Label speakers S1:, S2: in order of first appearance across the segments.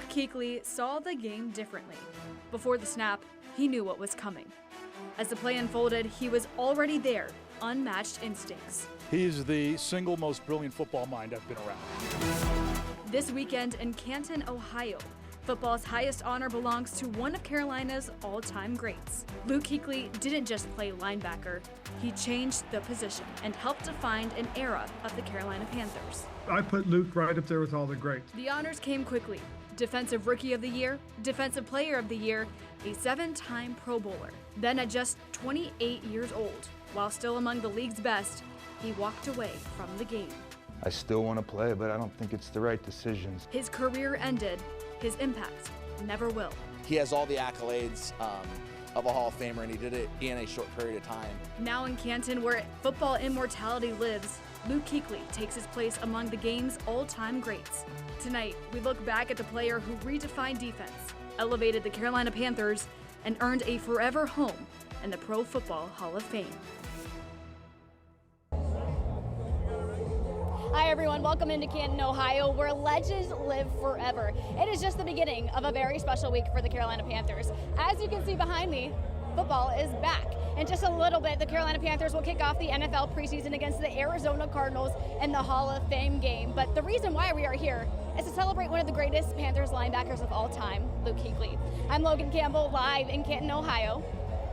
S1: Luke Kuechly saw the game differently. Before the snap, he knew what was coming. As the play unfolded, he was already there, unmatched instincts.
S2: He's the single most brilliant football mind I've been around.
S1: This weekend in Canton, Ohio, football's highest honor belongs to one of Carolina's all-time greats. Luke Kuechly didn't just play linebacker. He changed the position and helped define an era of the Carolina Panthers.
S3: I put Luke right up there with all the greats.
S1: The honors came quickly. Defensive Rookie of the Year, Defensive Player of the Year, a 7-time Pro Bowler. Then at just 28 years old, while still among the league's best, he walked away from the game.
S4: I still want to play, but I don't think it's the right decisions.
S1: His career ended. His impact never will.
S5: He has all the accolades of a Hall of Famer, and he did it in a short period of time.
S1: Now in Canton, where football immortality lives, Luke Kuechly takes his place among the game's all-time greats. Tonight, we look back at the player who redefined defense, elevated the Carolina Panthers, and earned a forever home in the Pro Football Hall of Fame.
S6: Hi everyone, welcome into Canton, Ohio, where legends live forever. It is just the beginning of a very special week for the Carolina Panthers. As you can see behind me, football is back. In just a little bit, the Carolina Panthers will kick off the NFL preseason against the Arizona Cardinals in the Hall of Fame game. But the reason why we are here is to celebrate one of the greatest Panthers linebackers of all time, Luke Kuechly. I'm Logan Campbell, live in Canton, Ohio.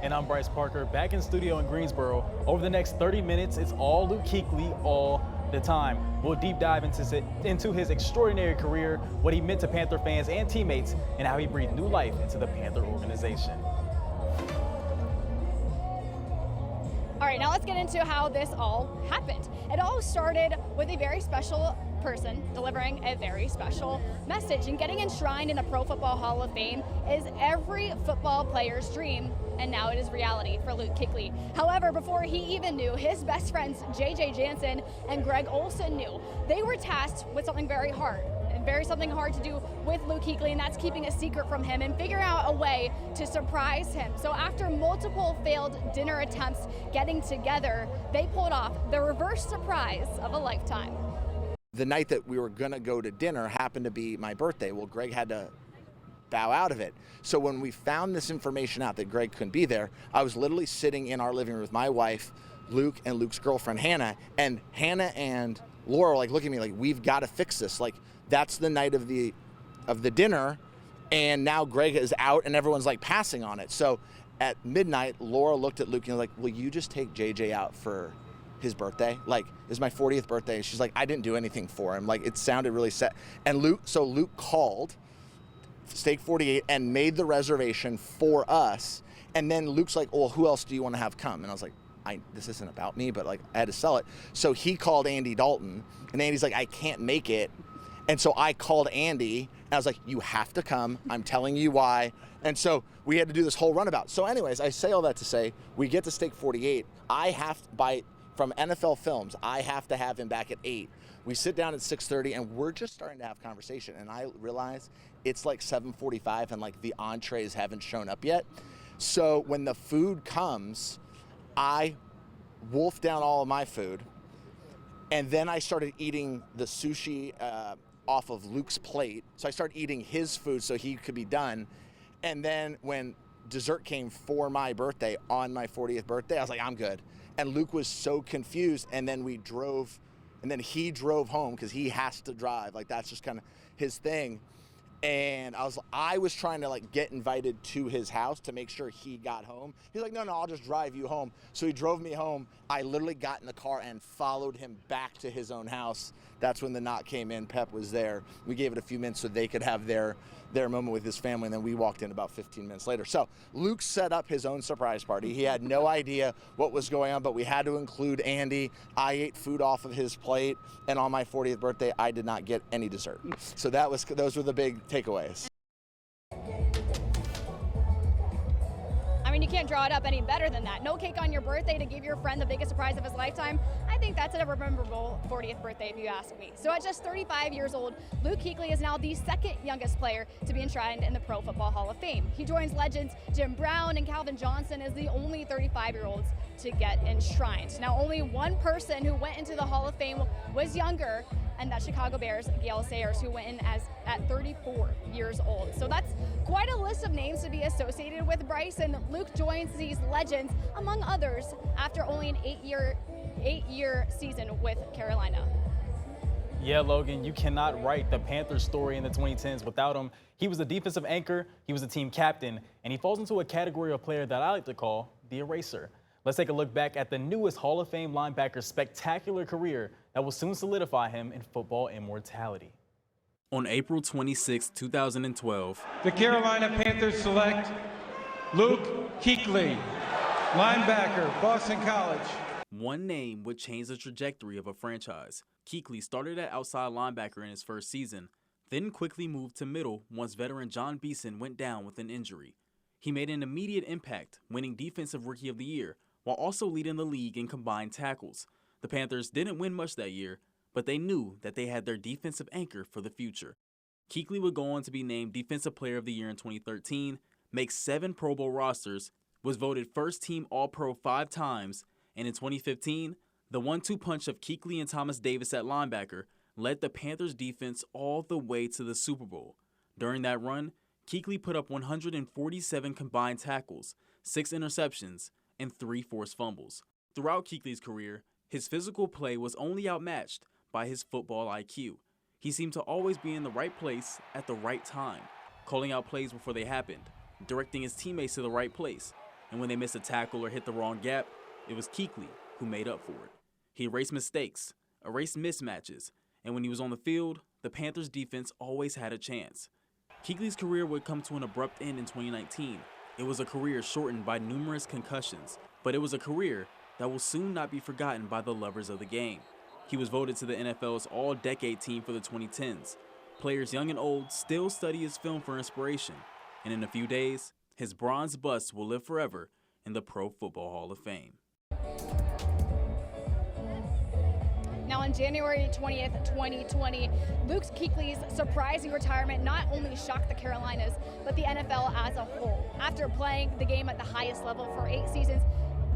S7: And I'm Bryce Parker, back in studio in Greensboro. Over the next 30 minutes, it's all Luke Kuechly all the time. We'll deep dive into his extraordinary career, what he meant to Panther fans and teammates, and how he breathed new life into the Panther organization.
S6: All right, now let's get into how this all happened. It all started with a very special person delivering a very special message, and getting enshrined in the Pro Football Hall of Fame is every football player's dream, and now it is reality for Luke Kuechly. However, before he even knew, his best friends J.J. Jansen and Greg Olsen knew. They were tasked with something very hard, and something hard to do with Luke Kuechly, and that's keeping a secret from him and figuring out a way to surprise him. So after multiple failed dinner attempts getting together, they pulled off the reverse surprise of a lifetime.
S5: The night that we were gonna go to dinner happened to be my birthday. Well, Greg had to bow out of it. So when we found this information out that Greg couldn't be there, I was literally sitting in our living room with my wife, Luke, and Luke's girlfriend, Hannah. And Hannah and Laura were like looking at me like, we've got to fix this. Like, that's the night of the dinner, and now Greg is out and everyone's like passing on it. So at midnight, Laura looked at Luke and was like, will you just take JJ out for his birthday? Like, it was my 40th birthday. And she's like, I didn't do anything for him. Like, it sounded really sad. And Luke called Steak 48 and made the reservation for us. And then Luke's like, well, who else do you want to have come? And I was like, this isn't about me, but like, I had to sell it. So he called Andy Dalton, and Andy's like, I can't make it. And so I called Andy, and I was like, you have to come. I'm telling you why. And so we had to do this whole runabout. So anyways, I say all that to say, we get to Steak 48. From NFL Films, I have to have him back at 8. We sit down at 6:30, and we're just starting to have conversation. And I realize it's like 7:45, and like the entrees haven't shown up yet. So when the food comes, I wolfed down all of my food, and then I started eating the sushi off of Luke's plate. So I started eating his food so he could be done. And then when dessert came for my birthday, on my 40th birthday, I was like, I'm good. And Luke was so confused, and then he drove home because he has to drive. Like, that's just kind of his thing. And I was trying to like get invited to his house to make sure he got home. He's like, no, I'll just drive you home. So he drove me home. I literally got in the car and followed him back to his own house. That's when the knock came in. Pep was there. We gave it a few minutes so they could have their moment with his family, and then we walked in about 15 minutes later. So Luke set up his own surprise party. He had no idea what was going on, but we had to include Andy. I ate food off of his plate, and on my 40th birthday, I did not get any dessert. So those were the big takeaways.
S6: I mean, you can't draw it up any better than that. No cake on your birthday to give your friend the biggest surprise of his lifetime. I think that's a memorable 40th birthday, if you ask me. So at just 35 years old, Luke Kuechly is now the second youngest player to be enshrined in the Pro Football Hall of Fame. He joins legends Jim Brown and Calvin Johnson as the only 35-year-olds to get enshrined. Now, only one person who went into the Hall of Fame was younger, and that Chicago Bears' Gale Sayers, who went in at 34 years old. So that's quite a list of names to be associated with Bryce, and Luke joins these legends, among others, after only an eight-year season with Carolina.
S7: Yeah, Logan, you cannot write the Panthers story in the 2010s without him. He was the defensive anchor, he was the team captain, and he falls into a category of player that I like to call the eraser. Let's take a look back at the newest Hall of Fame linebacker's spectacular career that will soon solidify him in football immortality.
S8: On April 26, 2012,
S9: the Carolina Panthers select Luke Kuechly, linebacker, Boston College.
S8: one name would change the trajectory of a franchise. Kuechly started at outside linebacker in his first season, then quickly moved to middle once veteran John Beeson went down with an injury. He made an immediate impact, winning Defensive Rookie of the Year, while also leading the league in combined tackles. The Panthers didn't win much that year, but they knew that they had their defensive anchor for the future. Kuechly would go on to be named Defensive Player of the Year in 2013, make 7 Pro Bowl rosters, was voted First Team All-Pro 5 times, and in 2015, the 1-2 punch of Kuechly and Thomas Davis at linebacker led the Panthers defense all the way to the Super Bowl. During that run, Kuechly put up 147 combined tackles, 6 interceptions, and 3 forced fumbles. Throughout Kuechly's career, his physical play was only outmatched by his football IQ. He seemed to always be in the right place at the right time, calling out plays before they happened, directing his teammates to the right place, and when they missed a tackle or hit the wrong gap, it was Kuechly who made up for it. He erased mistakes, erased mismatches, and when he was on the field, the Panthers defense always had a chance. Kuechly's career would come to an abrupt end in 2019. It was a career shortened by numerous concussions, but it was a career that will soon not be forgotten by the lovers of the game. He was voted to the NFL's All-Decade team for the 2010s. Players young and old still study his film for inspiration, and in a few days, his bronze bust will live forever in the Pro Football Hall of Fame.
S6: Now on January 20th, 2020, Luke Kuechly's surprising retirement not only shocked the Carolinas, but the NFL as a whole. After playing the game at the highest level for 8 seasons,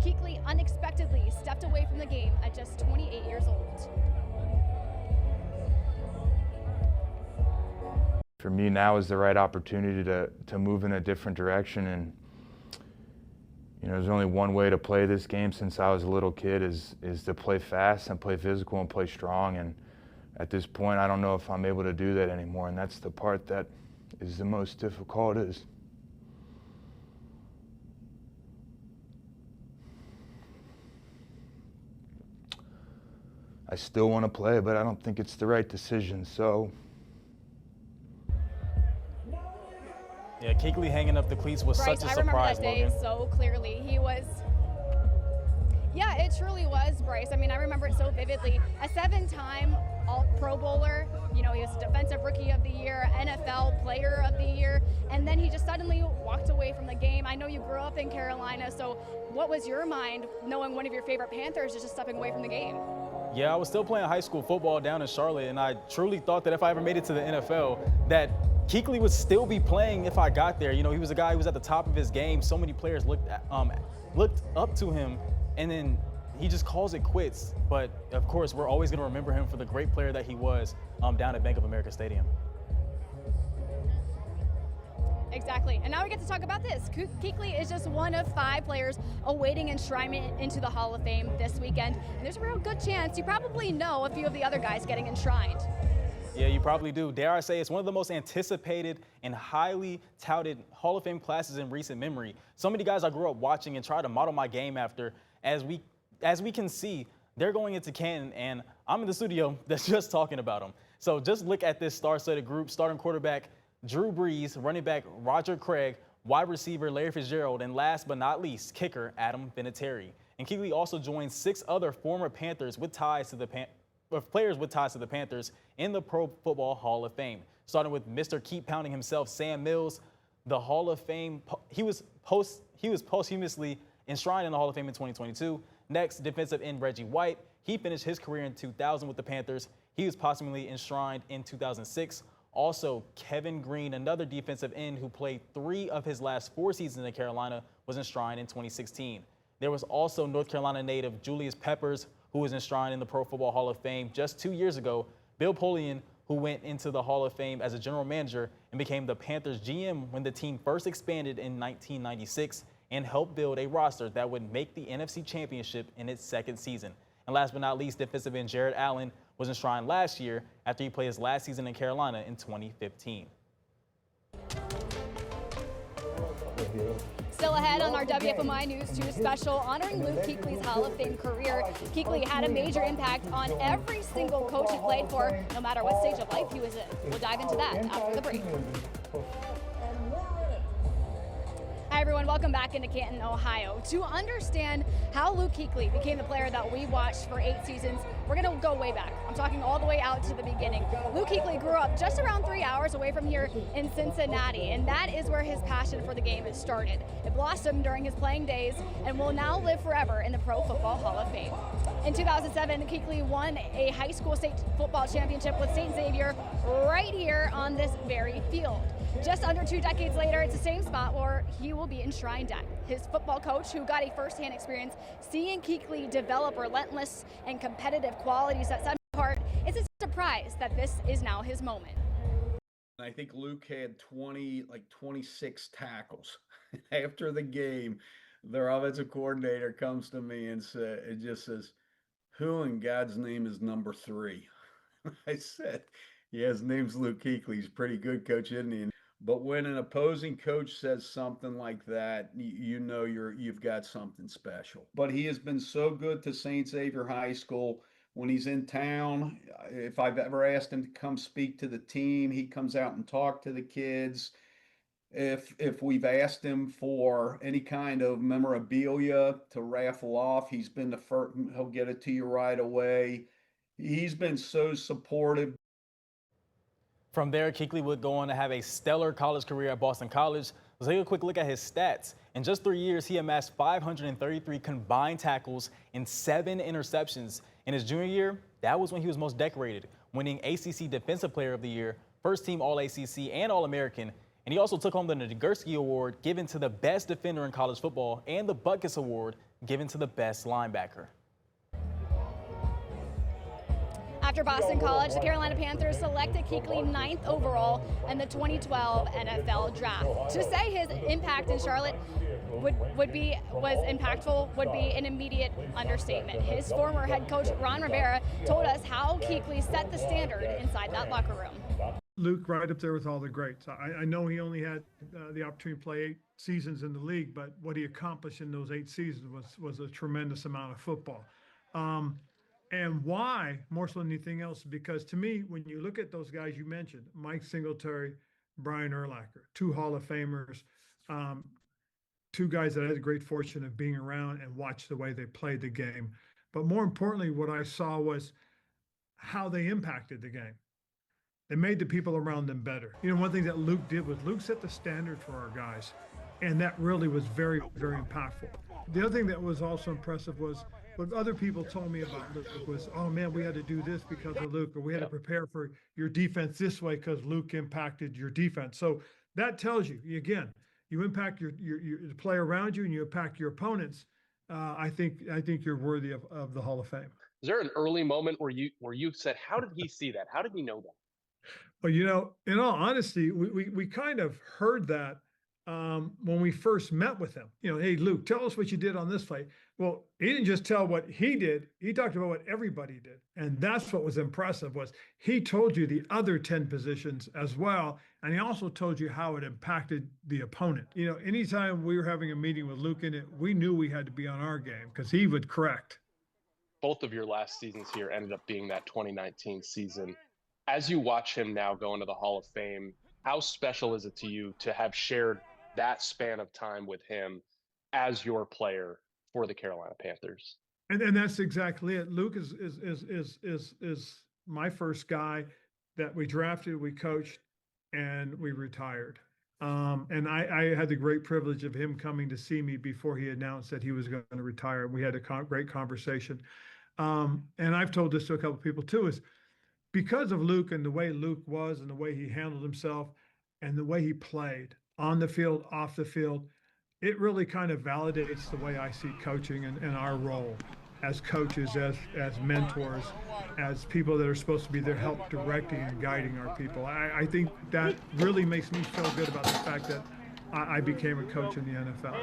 S6: Kuechly unexpectedly stepped away from the game at just 28 years old.
S4: For me, now is the right opportunity to move in a different direction. And there's only one way to play this game since I was a little kid is to play fast and play physical and play strong. And at this point, I don't know if I'm able to do that anymore. And that's the part that is the most difficult. I still want to play, but I don't think it's the right decision. So.
S7: Yeah, Kuechly hanging up the cleats was
S6: Bryce,
S7: such a
S6: I remember
S7: surprise,
S6: that day
S7: Logan.
S6: so clearly. Yeah, it truly was, Bryce. I mean, I remember it so vividly. A 7-time All-Pro Bowler, he was Defensive Rookie of the Year, NFL Player of the Year, and then he just suddenly walked away from the game. I know you grew up in Carolina, so what was your mind knowing one of your favorite Panthers is just stepping away from the game?
S7: Yeah, I was still playing high school football down in Charlotte, and I truly thought that if I ever made it to the NFL, that Kuechly would still be playing if I got there. He was a guy who was at the top of his game. So many players looked up to him, and then he just calls it quits. But of course, we're always going to remember him for the great player that he was down at Bank of America Stadium.
S6: Exactly. And now we get to talk about this. Kuechly is just one of 5 players awaiting enshrinement into the Hall of Fame this weekend. And there's a real good chance you probably know a few of the other guys getting enshrined.
S7: Yeah, you probably do. Dare I say it's one of the most anticipated and highly touted Hall of Fame classes in recent memory. So many guys I grew up watching and try to model my game after. As we can see, they're going into Canton, and I'm in the studio that's just talking about them. So just look at this star-studded group: starting quarterback Drew Brees, running back Roger Craig, wide receiver Larry Fitzgerald, and last but not least, kicker Adam Vinatieri. And Kuechly also joined 6 other former Panthers with ties to the players with ties to the Panthers in the Pro Football Hall of Fame. Starting with Mr. Keep Pounding himself, Sam Mills, the Hall of Fame. He was posthumously enshrined in the Hall of Fame in 2022. Next, defensive end Reggie White. He finished his career in 2000 with the Panthers. He was posthumously enshrined in 2006. Also, Kevin Green, another defensive end who played 3 of his last 4 seasons in Carolina, was enshrined in 2016. There was also North Carolina native Julius Peppers, who was enshrined in the Pro Football Hall of Fame just 2 years ago. Bill Polian, who went into the Hall of Fame as a general manager and became the Panthers GM when the team first expanded in 1996 and helped build a roster that would make the NFC Championship in its second season. And last but not least, defensive end Jared Allen was enshrined last year after he played his last season in Carolina in 2015.
S6: Still ahead on our WFMI News 2 special, honoring Luke Kuechly's Hall of Fame career. Kuechly had a major impact on every single coach he played for, no matter what stage of life he was in. We'll dive into that after the break. Hi everyone, welcome back into Canton, Ohio. To understand how Luke Kuechly became the player that we watched for 8 seasons, we're going to go way back. I'm talking all the way out to the beginning. Luke Kuechly grew up just around 3 hours away from here in Cincinnati, and that is where his passion for the game started. It blossomed during his playing days and will now live forever in the Pro Football Hall of Fame. In 2007, Kuechly won a high school state football championship with St. Xavier right here on this very field. Just under 2 decades later, it's the same spot where he will be enshrined at. His football coach, who got a first-hand experience seeing Kuechly develop relentless and competitive qualities that set him apart, it's a surprise that this is now his moment.
S10: I think Luke had 26 tackles. After the game, their offensive coordinator comes to me and just says, "Who in God's name is number 3?" I said, "Yeah, his name's Luke Kuechly. He's pretty good, coach, isn't he?" But when an opposing coach says something like that, you know you've got something special. But he has been so good to St. Xavier High School. When he's in town, if I've ever asked him to come speak to the team, he comes out and talk to the kids. If we've asked him for any kind of memorabilia to raffle off, he's been the first. He'll get it to you right away. He's been so supportive.
S7: From there, Kuechly would go on to have a stellar college career at Boston College. Let's take a quick look at his stats. In just 3 years, he amassed 533 combined tackles and 7 interceptions. In his junior year, that was when he was most decorated, winning ACC Defensive Player of the Year, first team All-ACC and All-American. And he also took home the Nagurski Award, given to the best defender in college football, and the Butkus Award, given to the best linebacker.
S6: After Boston College, the Carolina Panthers selected Kuechly 9th overall in the 2012 NFL Draft. To say his impact in Charlotte was impactful would be an immediate understatement. His former head coach Ron Rivera told us how Kuechly set the standard inside that locker room.
S3: Luke right up there with all the greats. I know he only had the opportunity to play 8 seasons in the league, but what he accomplished in those 8 seasons was a tremendous amount of football. And why, more so than anything else, because to me, when you look at those guys you mentioned, Mike Singletary, Brian Urlacher, 2 Hall of Famers, 2 guys that I had the great fortune of being around and watch the way they played the game. But more importantly, what I saw was how they impacted the game. They made the people around them better. You know, one thing that Luke did was Luke set the standard for our guys, and that really was very, very impactful. The other thing that was also impressive was what other people told me about Luke was, "Oh man, we had to do this because of Luke, or we had to prepare for your defense this way because Luke impacted your defense." So that tells you, again, you impact the player around you and you impact your opponents. I think you're worthy of the Hall of Fame.
S11: Is there an early moment where you said, "How did he see that? How did he know that?"
S3: Well, you know, in all honesty, we kind of heard that when we first met with him. You know, "Hey, Luke, tell us what you did on this play." Well, he didn't just tell what he did. He talked about what everybody did. And that's what was impressive, was he told you the other 10 positions as well. And he also told you how it impacted the opponent. You know, anytime we were having a meeting with Luke in it, we knew we had to be on our game because he would correct.
S11: Both of your last seasons here ended up being that 2019 season. As you watch him now go into the Hall of Fame, how special is it to you to have shared that span of time with him as your player for the Carolina Panthers?
S3: And that's exactly it. Luke is my first guy that we drafted, we coached, and we retired. And I had the great privilege of him coming to see me before he announced that he was going to retire. We had a great conversation. And I've told this to a couple of people too, is because of Luke and the way Luke was and the way he handled himself and the way he played on the field, off the field, it really kind of validates the way I see coaching and our role. as coaches, as mentors, as people that are supposed to be there help directing and guiding our people. I think that really makes me feel good about the fact that I became a coach in the NFL.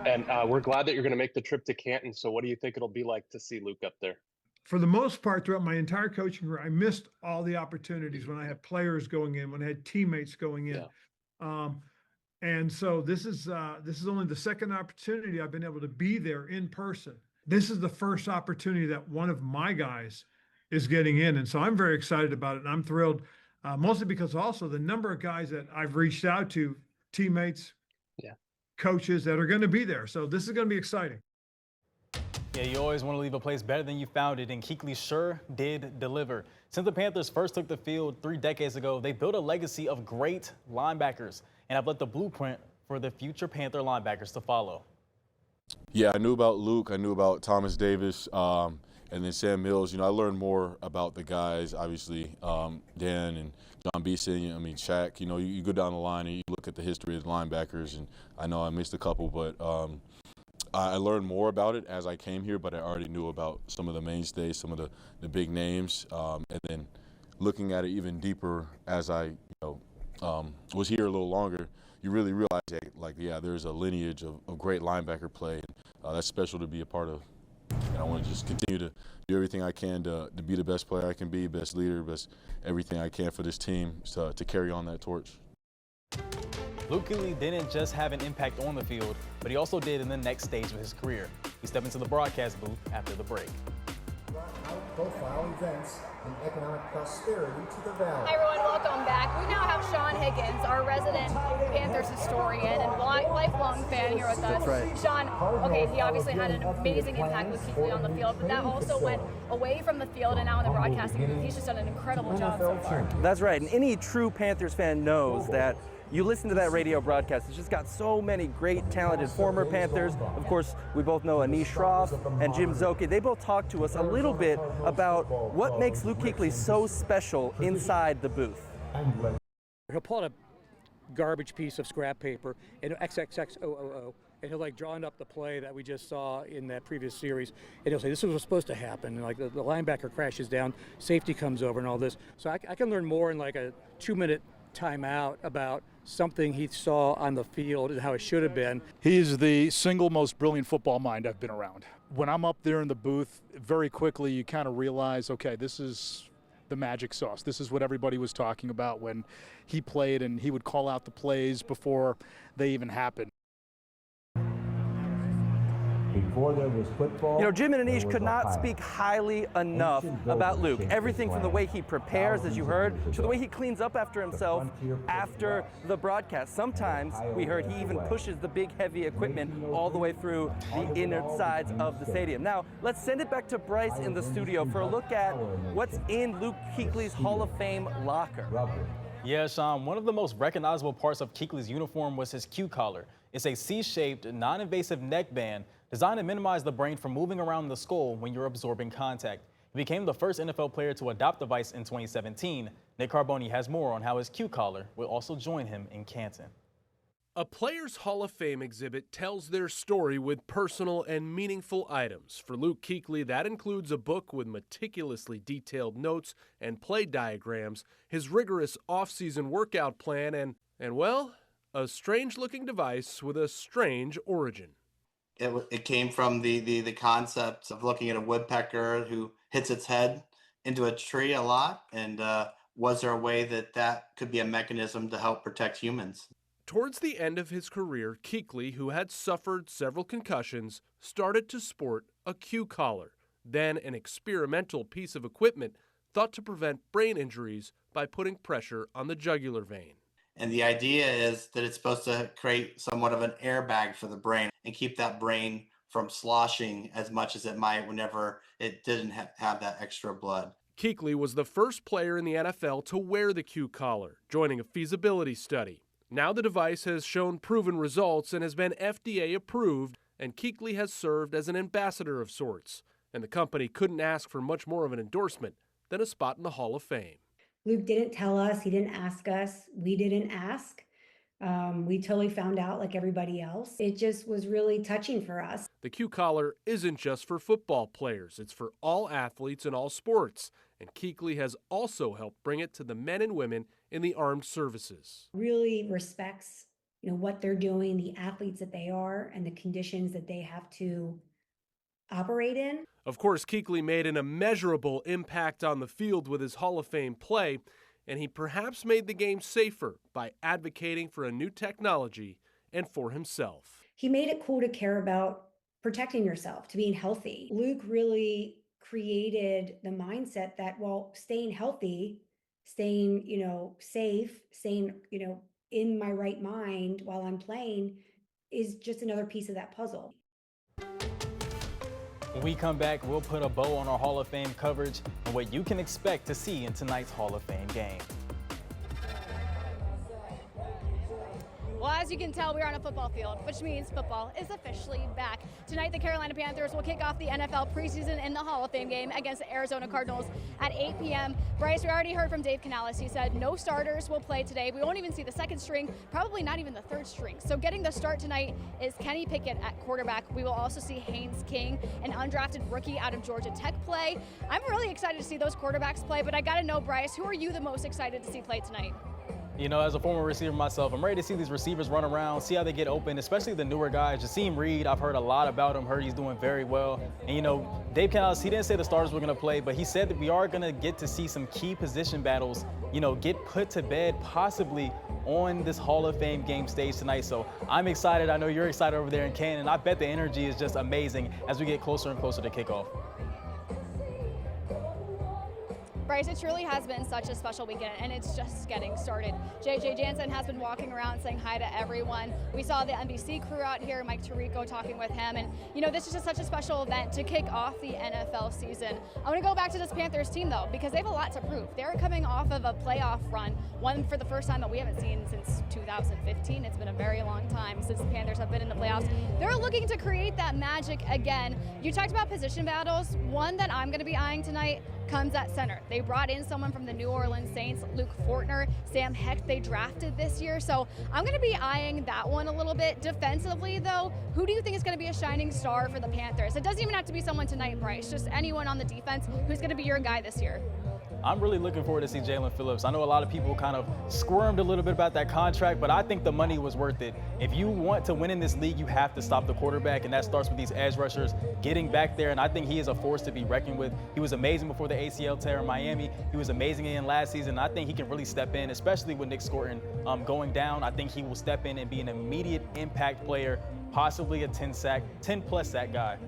S11: And we're glad that you're going to make the trip to Canton. So what do you think it'll be like to see Luke up there?
S3: For the most part, throughout my entire coaching career, I missed all the opportunities when I had players going in, when I had teammates going in.
S11: Yeah.
S3: And so this is only the second opportunity I've been able to be there in person. This is the first opportunity that one of my guys is getting in. And so I'm very excited about it. And I'm thrilled, mostly because also the number of guys that I've reached out to, teammates, coaches that are going to be there. So this is going to be exciting.
S7: Yeah, you always want to leave a place better than you found it, and Kuechly sure did deliver. Since the Panthers first took the field 3 decades ago, they built a legacy of great linebackers and have left the blueprint for the future Panther linebackers to follow.
S12: Yeah, I knew about Luke. I knew about Thomas Davis, and then Sam Mills. You know, I learned more about the guys, obviously, Dan and John Beeson, I mean, Shaq. You know, you go down the line and you look at the history of the linebackers, and I know I missed a couple, but I learned more about it as I came here, but I already knew about some of the mainstays, some of the big names, and then looking at it even deeper as I was here a little longer, you really realize that, like, yeah, there's a lineage of great linebacker play, and that's special to be a part of. And I want to just continue to do everything I can to be the best player I can be, best leader, best everything I can for this team to carry on that torch.
S7: Luke Kuechly didn't just have an impact on the field, but he also did in the next stage of his career. He stepped into the broadcast booth after the break.
S13: High-profile events and economic prosperity to the valley.
S6: Hi everyone, welcome back. We now have Sean Higgins, our resident Panthers historian and lifelong fan here with us.
S13: That's right.
S6: Sean, okay, he obviously had an amazing impact with Kuechly on the field, but that also went away from the field and now in the broadcasting booth. He's just done an incredible job so far.
S14: That's right, and any true Panthers fan knows that you listen to that radio broadcast, it's just got so many great, talented former Panthers. Of course, we both know Anish Shroff and Jim Zoke. They both talked to us a little bit about what makes Luke Kuechly so special inside the booth.
S15: He'll pull out a garbage piece of scrap paper and XXXOOO, and he'll like drawing up the play that we just saw in that previous series, and he'll say this is what's supposed to happen, and like the linebacker crashes down, safety comes over and all this. So I can learn more in like a 2-minute timeout about something he saw on the field and how it should have been.
S2: He's the single most brilliant football mind I've been around. When I'm up there in the booth, very quickly you kind of realize, okay, this is the magic sauce. This is what everybody was talking about when he played, and he would call out the plays before they even happened.
S13: Before there was football,
S14: you know, Jim and Anish could not speak highly enough about Luke. Everything from the way he prepares, as you heard, to the way he cleans up after himself after the broadcast. Sometimes we heard he even pushes the big heavy equipment all the way through the inner sides of the stadium. Now, let's send it back to Bryce in the studio for a look at what's in Luke Kuechly's Hall of Fame locker.
S7: Yeah, Sean, one of the most recognizable parts of Kuechly's uniform was his Q collar. It's a C-shaped, non-invasive neckband designed to minimize the brain from moving around the skull when you're absorbing contact. He became the first NFL player to adopt the device in 2017. Nick Carboni has more on how his Q collar will also join him in Canton.
S16: A Players Hall of Fame exhibit tells their story with personal and meaningful items. For Luke Kuechly, that includes a book with meticulously detailed notes and play diagrams, his rigorous off-season workout plan, and well, a strange-looking device with a strange origin.
S17: It came from the concept of looking at a woodpecker who hits its head into a tree a lot, and was there a way that could be a mechanism to help protect humans?
S16: Towards the end of his career, Kuechly, who had suffered several concussions, started to sport a Q collar, then an experimental piece of equipment thought to prevent brain injuries by putting pressure on the jugular vein.
S17: And the idea is that it's supposed to create somewhat of an airbag for the brain and keep that brain from sloshing as much as it might whenever it didn't have that extra blood.
S16: Kuechly was the first player in the NFL to wear the Q collar, joining a feasibility study. Now the device has shown proven results and has been FDA approved, and Kuechly has served as an ambassador of sorts. And the company couldn't ask for much more of an endorsement than a spot in the Hall of Fame.
S18: Luke didn't tell us, he didn't ask us, we didn't ask. We totally found out like everybody else. It just was really touching for us.
S16: The Q Collar isn't just for football players. It's for all athletes in all sports. And Kuechly has also helped bring it to the men and women in the armed services.
S18: Really respects, what they're doing, the athletes that they are, and the conditions that they have to operate in.
S16: Of course, Kuechly made an immeasurable impact on the field with his Hall of Fame play, and he perhaps made the game safer by advocating for a new technology and for himself.
S18: He made it cool to care about protecting yourself, to being healthy. Luke really created the mindset that, staying healthy, staying, safe, staying, in my right mind while I'm playing is just another piece of that puzzle.
S7: When we come back, we'll put a bow on our Hall of Fame coverage and what you can expect to see in tonight's Hall of Fame game.
S6: Well, as you can tell, we're on a football field, which means football is officially back. Tonight, the Carolina Panthers will kick off the NFL preseason in the Hall of Fame game against the Arizona Cardinals at 8 p.m. Bryce, we already heard from Dave Canales. He said no starters will play today. We won't even see the second string, probably not even the third string. So getting the start tonight is Kenny Pickett at quarterback. We will also see Haynes King, an undrafted rookie out of Georgia Tech, play. I'm really excited to see those quarterbacks play, but I got to know, Bryce, who are you the most excited to see play tonight?
S7: As a former receiver myself, I'm ready to see these receivers run around, see how they get open, especially the newer guys. Jaseem Reed, I've heard a lot about him, heard he's doing very well. And, Dave Canales, he didn't say the starters were going to play, but he said that we are going to get to see some key position battles, get put to bed possibly on this Hall of Fame game stage tonight. So I'm excited. I know you're excited over there in Canton. I bet the energy is just amazing as we get closer and closer to kickoff.
S6: Bryce, it truly has been such a special weekend, and it's just getting started. JJ Jansen has been walking around saying hi to everyone. We saw the NBC crew out here, Mike Tirico talking with him, and this is just such a special event to kick off the NFL season. I want to go back to this Panthers team, though, because they have a lot to prove. They're coming off of a playoff run, one for the first time that we haven't seen since 2015. It's been a very long time since the Panthers have been in the playoffs. They're looking to create that magic again. You talked about position battles. One that I'm going to be eyeing tonight comes at center. They brought in someone from the New Orleans Saints, Luke Fortner, Sam Hecht they drafted this year. So I'm going to be eyeing that one a little bit. Defensively, though, who do you think is going to be a shining star for the Panthers? It doesn't even have to be someone tonight, Bryce, just anyone on the defense who's going to be your guy this year.
S7: I'm really looking forward to see Jalen Phillips. I know a lot of people kind of squirmed a little bit about that contract, but I think the money was worth it. If you want to win in this league, you have to stop the quarterback, and that starts with these edge rushers getting back there, and I think he is a force to be reckoned with. He was amazing before the ACL tear in Miami. He was amazing in last season. I think he can really step in, especially with Nick Scorton going down. I think he will step in and be an immediate impact player, possibly a 10-plus sack guy.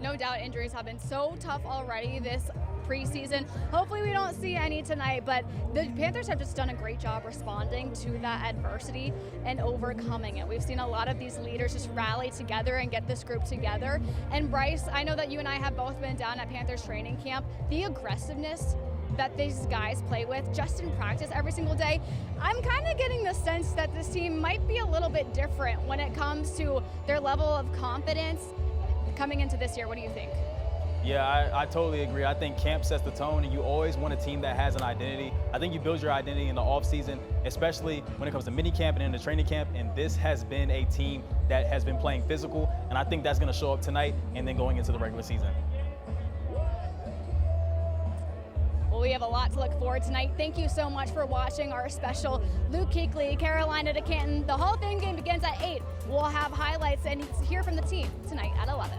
S6: No doubt injuries have been so tough already this preseason. Hopefully we don't see any tonight, but the Panthers have just done a great job responding to that adversity and overcoming it. We've seen a lot of these leaders just rally together and get this group together. And Bryce, I know that you and I have both been down at Panthers training camp. The aggressiveness that these guys play with just in practice every single day, I'm kind of getting the sense that this team might be a little bit different when it comes to their level of confidence coming into this year. What do you think?
S7: Yeah, I totally agree. I think camp sets the tone, and you always want a team that has an identity. I think you build your identity in the offseason, especially when it comes to mini camp and in the training camp, and this has been a team that has been playing physical, and I think that's going to show up tonight and then going into the regular season.
S6: Well, we have a lot to look forward tonight. Thank you so much for watching our special Luke Kuechly, Carolina to Canton. The Hall of Fame game begins at 8. We'll have highlights and hear from the team tonight at 11.